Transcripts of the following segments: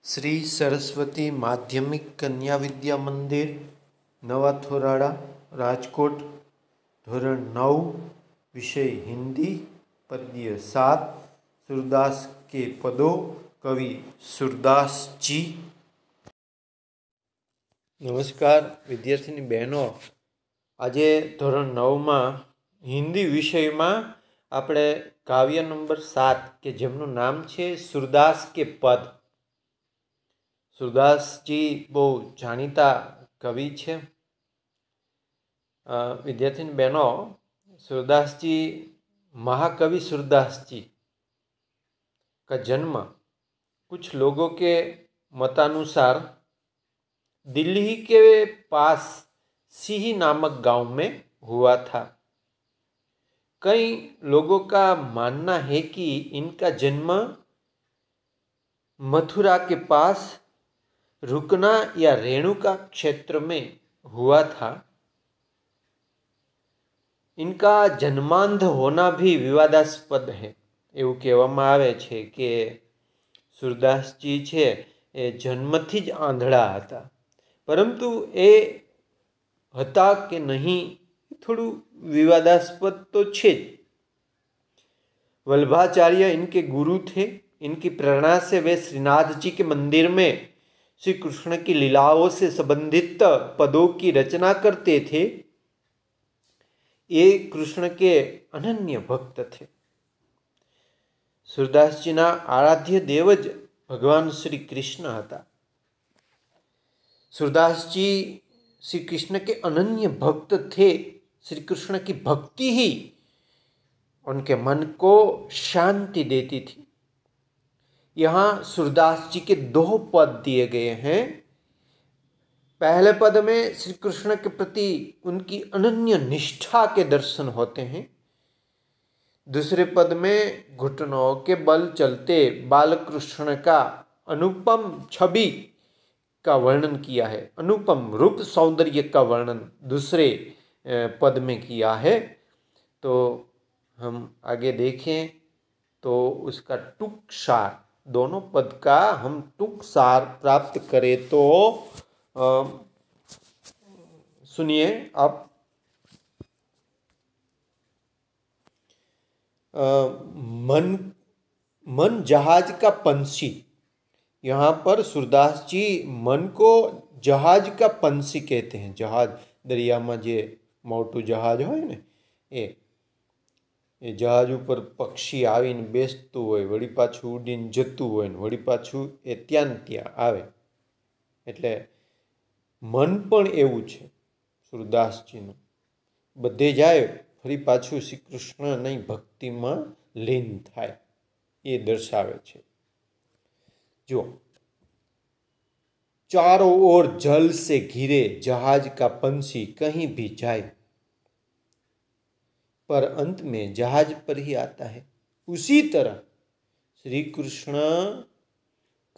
श्री सरस्वती माध्यमिक कन्या विद्या मंदिर नवा थोराड़ा राजकोट धोरण 9 विषय हिंदी पद्य 7 सूरदास के पदों कवि सूरदास जी। नमस्कार विद्यार्थी बहनों, आज धोरण 9 में हिंदी विषय में આપણે કાવ્ય નંબર 7 के જેમનું નામ છે सूरदास के पद। सूरदास जी बहुत जाણીता कवि है। विद्यार्थी बहनों, सूरदास जी महाकवि सूरदास जी का जन्म कुछ लोगों के मतानुसार दिल्ली के पास सिही नामक गांव में हुआ था। कई लोगों का मानना है कि इनका जन्म मथुरा के पास रुकना या रेणुका क्षेत्र में हुआ था। इनका जन्मांध होना भी विवादास्पद है। એવું કહેવામાં આવે છે કે सूरदासजी છે એ જન્મથી જ આંધળા હતા, પરંતુ એ હતા કે નહીં थोड़ू विवादास्पद तो छे। वल्लभाचार्य इनके गुरु थे। इनकी प्रेरणा से वे श्रीनाथ जी के मंदिर में श्री कृष्ण की लीलाओं से संबंधित पदों की रचना करते थे। ये कृष्ण के अनन्य भक्त थे। सूरदास जी ना आराध्य देवज भगवान श्री कृष्ण हता। सूरदास जी श्री कृष्ण के अनन्य भक्त थे। श्री कृष्ण की भक्ति ही उनके मन को शांति देती थी। यहाँ सूरदास जी के 2 पद दिए गए हैं। पहले पद में श्री कृष्ण के प्रति उनकी अनन्य निष्ठा के दर्शन होते हैं। दूसरे पद में घुटनों के बल चलते बालकृष्ण का अनुपम छवि का वर्णन किया है। अनुपम रूप सौंदर्य का वर्णन दूसरे पद में किया है। तो हम आगे देखें तो उसका टूक सार, दोनों पद का हम टूक सार प्राप्त करें तो सुनिए आप। मन जहाज का पंछी। यहाँ पर सूरदास जी मन को जहाज का पंछी कहते हैं। जहाज दरिया में जे मोटू जहाज होय ने ए जहाज पर पक्षी आवीने बेसतुं होय, वળી पाछुं उડીને जतुं होय ने वળી पाछुं ए त्यां ने त्यां आवे। एटले मन पण एवुं छे सूरदासजीनुं, बधे जाय फरी पाछुं श्री कृष्णनी भक्तिमां लीन थाय ए दर्शावे छे। जो चारों ओर जल से घिरे जहाज का पंछी कहीं भी जाए पर अंत में जहाज पर ही आता है, उसी तरह श्री कृष्ण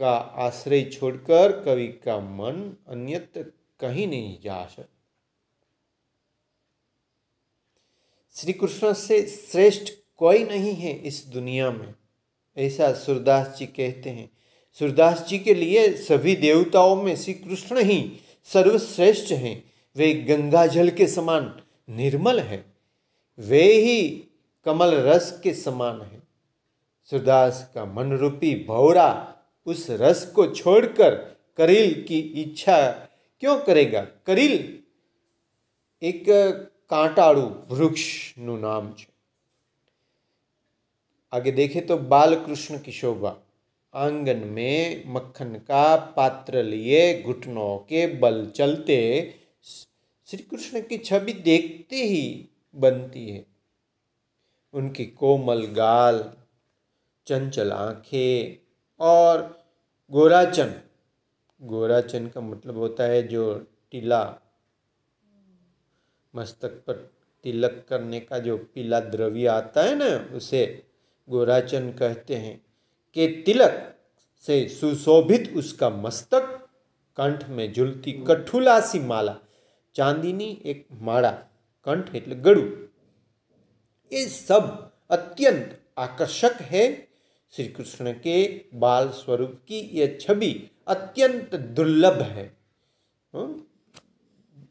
का आश्रय छोड़कर कवि का मन अन्यत्र कहीं नहीं जा सकता। श्री कृष्ण से श्रेष्ठ कोई नहीं है इस दुनिया में, ऐसा सूरदास जी कहते हैं। सूरदास जी के लिए सभी देवताओं में श्री कृष्ण ही सर्वश्रेष्ठ हैं। वे गंगा जल के समान निर्मल है, वे ही कमल रस के समान है। सूरदास का मन रूपी भौरा उस रस को छोड़कर करील की इच्छा क्यों करेगा। करील एक कांटाळू वृक्ष नु नाम है। आगे देखें तो बालकृष्ण की शोभा। आंगन में मक्खन का पात्र लिए घुटनों के बल चलते श्री कृष्ण की छवि देखते ही बनती है। उनकी कोमल गाल, चंचल आंखें और गोराचन। गोराचन का मतलब होता है जो टीला, मस्तक पर तिलक करने का जो पीला द्रव्य आता है ना, उसे गोराचन कहते हैं। के तिलक से सुशोभित उसका मस्तक, कंठ में झूलती कठुला सी माला, चांदीनी एक माला, कंठ એટલે ગળું, ये सब अत्यंत आकर्षक है। श्री कृष्ण के बाल स्वरूप की यह छवि अत्यंत दुर्लभ है,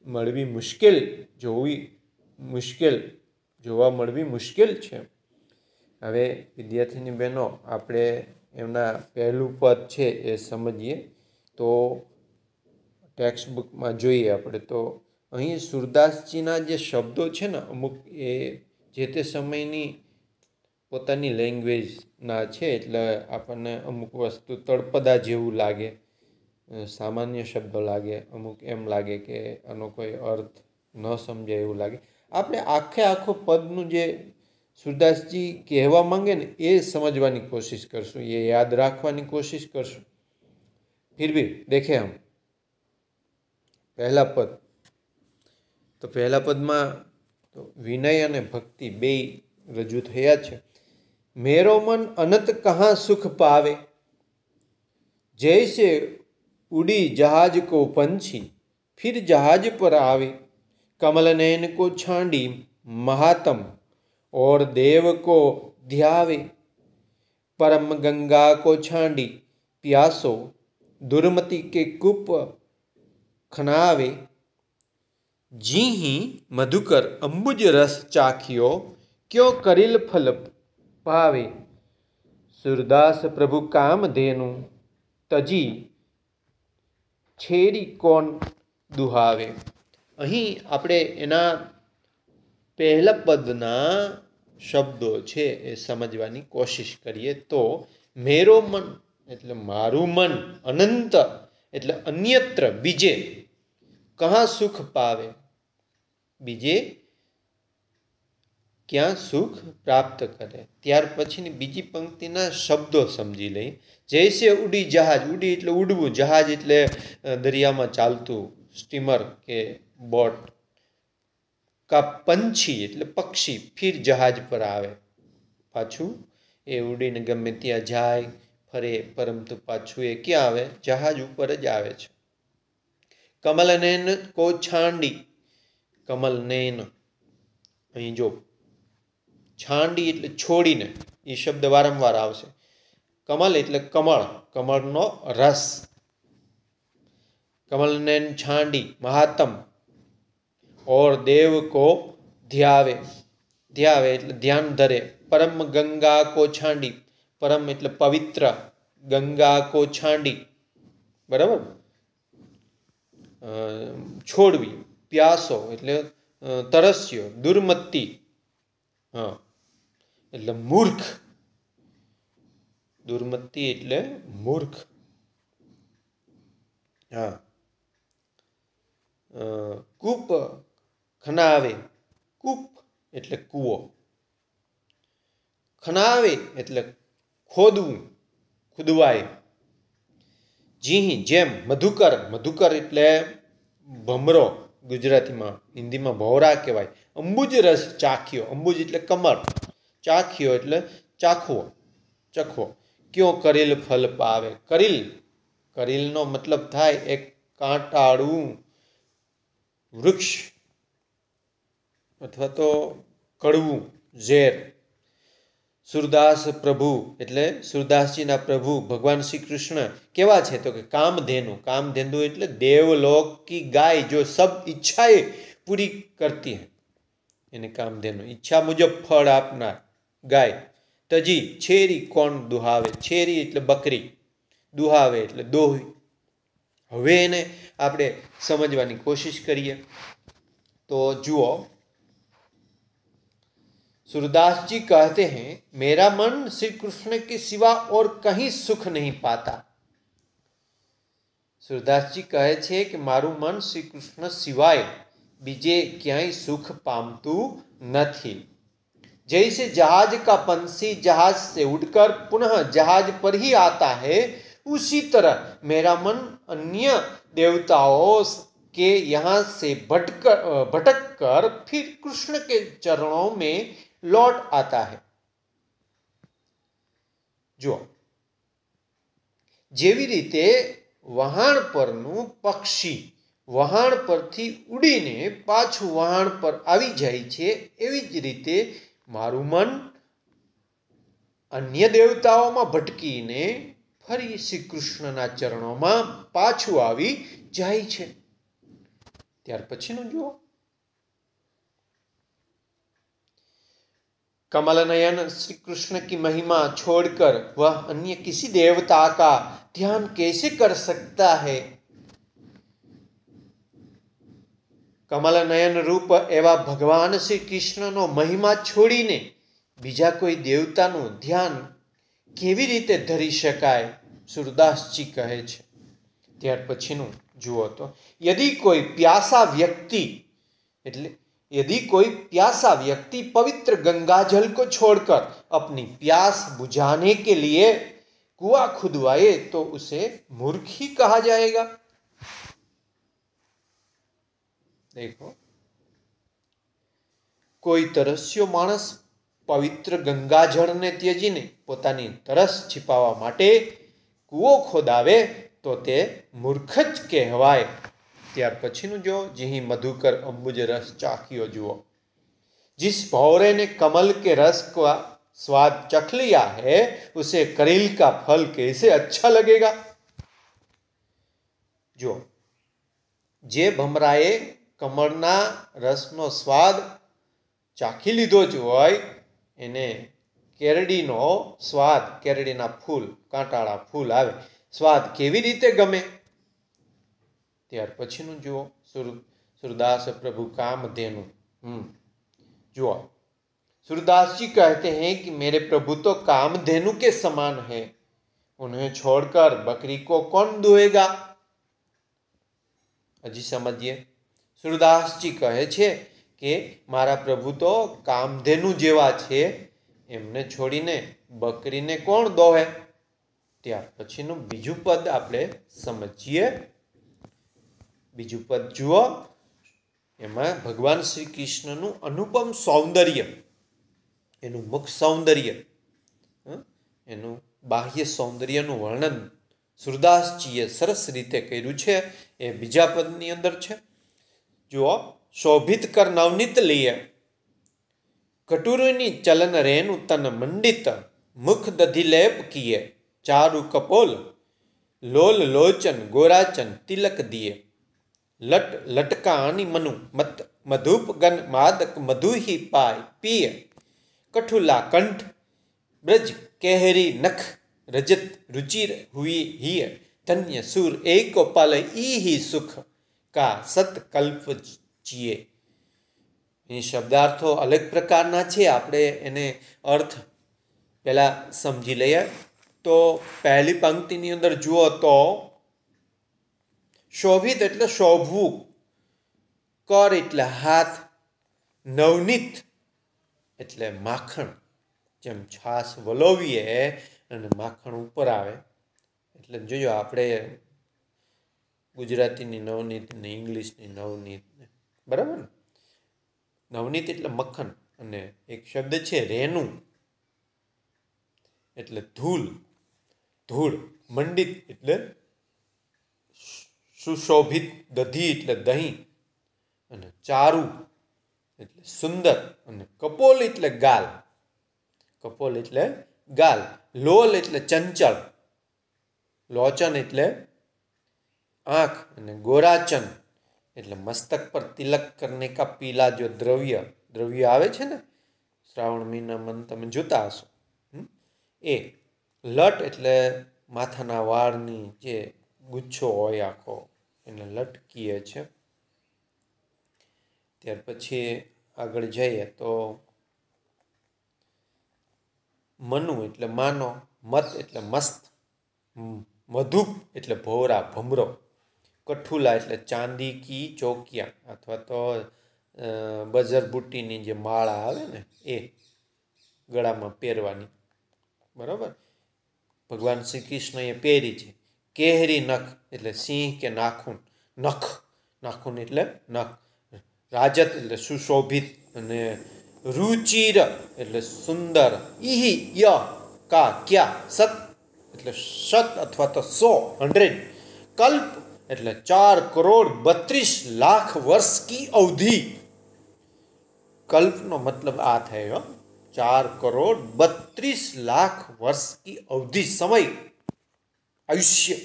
મળવી મુશ્કેલ, જોવા મળવી મુશ્કેલ છે। હવે વિદ્યાર્થીની બહેનો, આપણે એમના પહેલું પદ છે એ સમજીએ। તો ટેક્સ્ટ બુકમાં જોઈએ આપણે તો અહીં સુરદાસજીના જે શબ્દો છે ને અમુક એ જે તે સમયની પોતાની લેંગ્વેજના છે, એટલે આપણને અમુક વસ્તુ તળપદા જેવું લાગે, સામાન્ય શબ્દો લાગે, અમુક એમ લાગે કે આનો કોઈ અર્થ ન સમજાય એવું લાગે। આપણે આખો પદનું જે સુરદાસજી કહેવા માંગે ને એ સમજવાની કોશિશ કરશું, એ યાદ રાખવાની કોશિશ કરશું। फिर भी देखे हम पहला पद, तो पहला पद में तो विनय और भक्ति बे रजू थया छे। मेरो मन अनंत कहाँ सुख पावे, जैसे उड़ी जहाज को पंछी फिर जहाज पर आवे। कमल नयन को छांडी महात्म और देव को ध्यावे। परम गंगा को छांडी प्यासो दुर्मति के कूप खनावे। जी ही मधुकर अंबुज रस चाखियो, क्यों करिल फल पावे। सूरदास प्रभु काम धेनु, तजी छेरी कोण दुहावे। अहीं आपणे एना पहला पदना शब्दों छे ए समझवानी कोशिश करिए। तो मेरो मन एटले मारू मन, अनंत एटले अन्यत्र बीजे कहाँ सुख पावे, बीजे क्या सुख प्राप्त करे। त्यार पछीनी बीजी पंक्तिना शब्दों समझी लई। जैसे उड़ी जहाज, उड़ी एटले उड़वू, जहाज एटले दरियामां चालतुं स्टीमर के बोट, का पंछी एटले पक्षी फिर जहाज पर आवे, पाछू ए उड़ीने गमे त्यां जाय फरे, परंतु पाछू ए क्या आवे, जहाज उपर ज आवे छे। कमल नयन को छांडी, कमल नयन अहीं जो छांडी एटले छोड़ीने, ए शब्द वारंवार आवशे। कमल एटले कमल, कमलनो रस। कमल नयन छांडी महात्म और देव को ध्यावे, ध्यावे एटले ध्यान धरे। परम गंगा को छांडी, परम एटले पवित्र, गंगा को छांडी बराबर छोड़वी। प्यासो एटले तरस्यो, दुर्मति हाँ एटले मूर्ख, दुर्मति एटले मूर्ख हाँ। कूप खनावे, कूप एटले कूवो, खनावे एटले खोदवू, खुदवाय। जी जेम मधुकर, मधुकर एटले भमरो गुजराती में, हिंदी में भौरा कहवाय। अंबुज रस चाख्यो, अंबुज एटले कमर, चाख्यो एटले चाखवो, चखवो। क्यों करेल फल पावे, करील, करील नो मतलब थाय एक कांटाळू वृक्ष अथवा तो कड़वू झेर। सूरदास प्रभु एटले सूरदासजीना प्रभु भगवान श्री कृष्ण केवा छे, तो कि कामधेनु, कामधेनु एटले देवलोक की गाय जो सब इच्छाएं पूरी करती है, એને કામધેનુ, ઈચ્છા મુજબ ફળ આપનાર ગાય। તજી છેરી કોણ દુહાવે, છેરી એટલે બકરી, દુહાવે એટલે દોહી। હવે એને આપણે સમજવાની કોશિશ કરીએ। तो जुओ, सूरदास जी कहते हैं मेरा मन श्री कृष्ण के सिवा और कहीं सुख नहीं पाता। सूरदास जी कहे छे कि मारू मन श्री कृष्ण सिवाय बीजे क्यांय सुख पामतु नहीं। जैसे जहाज का पंछी जहाज से उड़कर पुनः जहाज पर ही आता है, उसी तरह मेरा मन अन्य देवताओं के यहाँ से भटक कर फिर कृष्ण के चरणों में लौट आता है। जो जेवी रीते वहाण परनु पक्षी वहाण परथी उड़ीने पाछू वहाण पर आवी जाय छे, एवी ज रीते मारू मन અન્ય દેવતાઓમાં ભટકીને ફરી શ્રી કૃષ્ણના ચરણોમાં પાછું આવી જાય છે. ત્યાર પછીનું જુઓ. कमल नयन श्री कृष्ण की महिमा छोड़कर वह अन्य किसी देवता का ध्यान कैसे कर सकता है. कमल नयन रूप एवा भगवान श्री कृष्णનો મહિમા છોડીને બીજા કોઈ દેવતાનું ધ્યાન કેવી રીતે ધરી શકાય, સુરદાસજી કહે છે. ત્યાર પછીનું જુઓ તો, यदि कोई प्यासा व्यक्ति એટલે यदि कोई प्यासा व्यक्ति पवित्र गंगा जल को छोड़कर अपनी प्यास बुझाने के लिए कुआं खुदवाए तो उसे मूर्ख ही कहा जाएगा. देखो, કોઈ તરસ્યો માણસ પવિત્ર ગંગા જળને ત્યજીને પોતાની તરસ छिपावा માટે કૂવો ખોદાવે તો તે મૂર્ખ જ કહેવાય. ત્યાર પછીનું જો, जिहि मधुकर अंबुज रस चाखियो जुओ. जिस भौरे ने कमल के रस का स्वाद चख लिया है उसे करील का फल कैसे अच्छा लगेगा. जो જે ભમરાએ કમળના રસનો સ્વાદ ચાખી લીધો જ હોય એને કેરડીનો સ્વાદ, કેરડીના ફૂલ, કાંટાળા ફૂલ આવે, સ્વાદ કેવી રીતે ગમે. ત્યાર પછીનું જુઓ, सूरदास प्रभु कामधेनु. जुआ, सूरदास जी कहते हैं कि मेरे प्रभु तो कामधेनु के समान है, उन्हें छोड़कर बकरी को कौन दुहेगा. हजी समझिए, सूरदास जी कहे छे कि मारा प्रभु तो कामधेनु जेवा छे, एमने छोड़ीने बकरीने कोण दोहे. त्यार पछीनु बीजू पद आपणे समझीए. बीजू पद जुओ, एमां भगवान श्री कृष्णनु अनुपम सौंदर्य, एनु मुख सौंदर्य, एनु बाह्य सौंदर्यનું વર્ણન સુરદાસજીએ સરસ રીતે કર્યું છે. એ બીજા પદની અંદર છે. જુઓ, શોભિત કર નવનીત લીએ કટુરની ચલન રેણુ તન મંડિત મુખ દધિલેપ કિએ ચારુ કપોલ લોલ લોચન ગોરાચન તિલક દિએ लट लटकानी मनु मत मधुप गन मादक मधु ही पाय पिय कठुला कंठ ब्रज केहरी नख रजत रुचिर हुई हिय धन्य सूर एक पल ई ही सुख का सतकल्प जिए. એ શબ્દાર્થો અલગ પ્રકારના છે, આપણે એને અર્થ પહેલા સમજી લઈએ. તો પહેલી પંક્તિની અંદર જુઓ તો શોભિત એટલે શોભવું, કર એટલે હાથ, નવનીત એટલે માખણ. જેમ છાશ વલોવીએ અને માખણ ઉપર આવે, એટલે જોજો આપણે ગુજરાતીની નવનીત ને ઇંગ્લિશની નવનીત ને, બરાબર ને. નવનીત એટલે મક્ખન, અને એક શબ્દ છે રેનું એટલે ધૂળ, ધૂળ. મંડિત એટલે સુશોભિત, દધી એટલે દહીં, અને ચારુ એટલે સુંદર, અને કપોલ એટલે ગાલ, કપોલ એટલે ગાલ. લોલ એટલે ચંચળ, લોચન એટલે આંખ, અને ગોરાચન એટલે મસ્તક પર તિલક કરને કા પીલા જો દ્રવ્ય, દ્રવ્ય આવે છે ને શ્રાવણ મહિનામાં તમે જોતા હશો એ. લટ એટલે માથાના વાળની જે ગુચ્છો હોય આખો, એને લટકીએ છે. ત્યાર પછી આગળ જઈએ તો મનુ એટલે માનો, મત એટલે મસ્ત, મધુપ એટલે ભોરા, ભમરો, કઠુલા એટલે ચાંદી કી ચોકિયા અથવા તો બજર બુટ્ટીની જે માળા આવે ને એ ગળામાં પહેરવાની, બરાબર. ભગવાન શ્રી કૃષ્ણએ પહેરી છે. કેહરી નખ એટલે સિંહ કે નાખૂન, નખ, નાખૂન એટલે નખ. રાજત એટલે સુશોભિત, અને રુચિર એટલે સુંદર. ઈહી ય કા ક્યા સત એટલે શત અથવા તો 100. કલ્પ એટલે 4,32,00,000 વર્ષ કી અવધિ. કલ્પનો મતલબ આ થયો, 4,32,00,000 वर्ष की अवधि समय आयुष्य।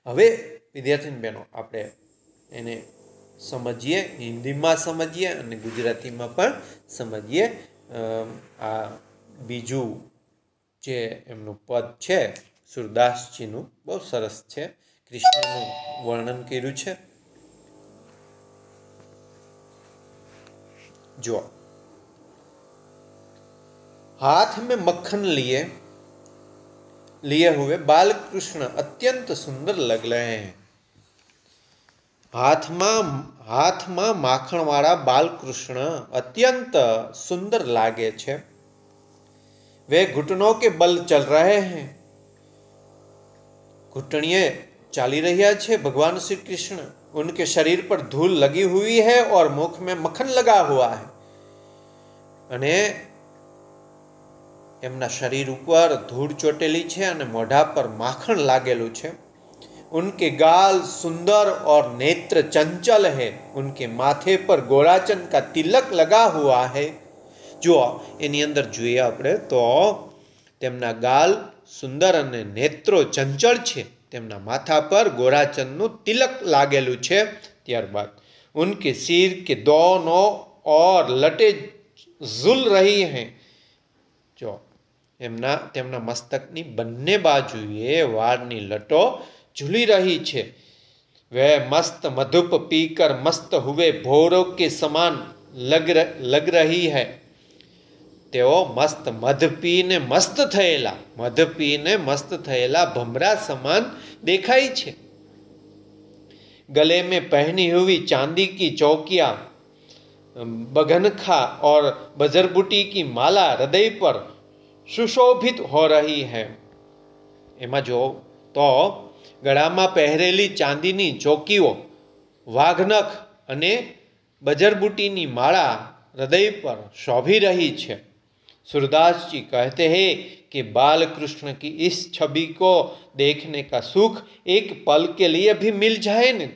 हवे विद्यार्थी बहनों आपणे एने समझिए, हिंदी में समझिए और गुजराती में पण समझिए। आ बीजू जे एमनु पद छे सूरदासजीनु बहुत सरस छे, कृष्णनु वर्णन कर्युं छे। जो हाथ में मक्खन लिए हुए बालकृष्ण अत्यंत सुंदर लग रहे हैं। हाथ में माखण वाला बालकृष्ण अत्यंत सुंदर लागे छे। वे घुटनों के बल चल रहे हैं। घुटनिये चाली रहा छे भगवान श्री कृष्ण। उनके शरीर पर धूल लगी हुई है और मुख में मक्खन लगा हुआ है अने एमना शरीर ऊपर धूल चोटेली छे अने मोढा पर माखण लागेलू छे। उनके गाल सुंदर और नेत्र चंचल है। उनके माथे पर गोराचन का तिलक लगा हुआ है। जो एनी अंदर जोईए आपणे तो तेमना गाल सुंदर अने नेत्रो चंचल छे। तेमना माथा पर गोराचननु तिलक लागेलू छे। त्यारबाद उनके सिर के दोनों और लटे झूल रही हैं। जो तेमना मस्तकनी बन्ने बाजुए वाळनी लटो झूली रही छे। वे मस्त मधुप पीकर मस्त हुए भौरों के समान लग रही है। तेओ मस्त मध पीने मस्त थयेला भमरा समान देखाई छे। गले में पहनी हुई चांदी की चौकियां, बगनखा और बजरबूटी की माला हृदय पर सुशोभित हो रही है। एमा जो तो गळा में पहरेली चांदीनी चौकीओ, वाघनख अने बजरबूटीनी माला हृदय पर शोभी रही छे। सूरदास जी कहते हैं कि बालकृष्ण की इस छवि को देखने का सुख एक पल के लिए भी मिल जाए न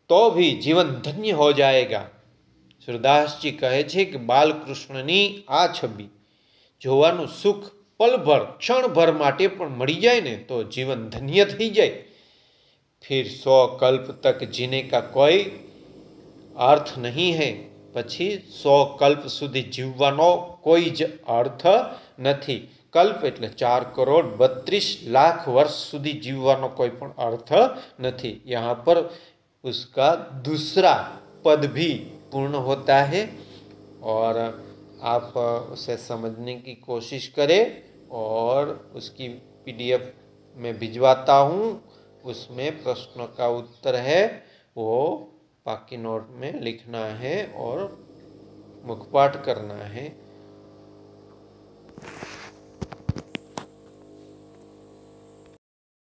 तो भी जीवन धन्य हो जाएगा। सूरदास जी कहे छे कि बालकृष्णनी आ छवि जोवानुं सुख पलभर क्षणभर माटे पण मळी जाए ने तो जीवन धन्य थई जाए। फिर 100 कल्प तक जीने का कोई अर्थ नहीं है। पछी 100 कल्प सुधी जीववानो कोई ज अर्थ नहीं। कल्प एटले 4,32,00,000 वर्ष सुधी जीववानो कोई पण अर्थ नहीं। यहाँ पर उसका दूसरा पद भी पूर्ण होता है और आप उसे समझने की कोशिश करें और उसकी PDF में भिजवाता हूँ। उसमें प्रश्नों का उत्तर है वो बाकी नोट में लिखना है और मुखपाठ करना है।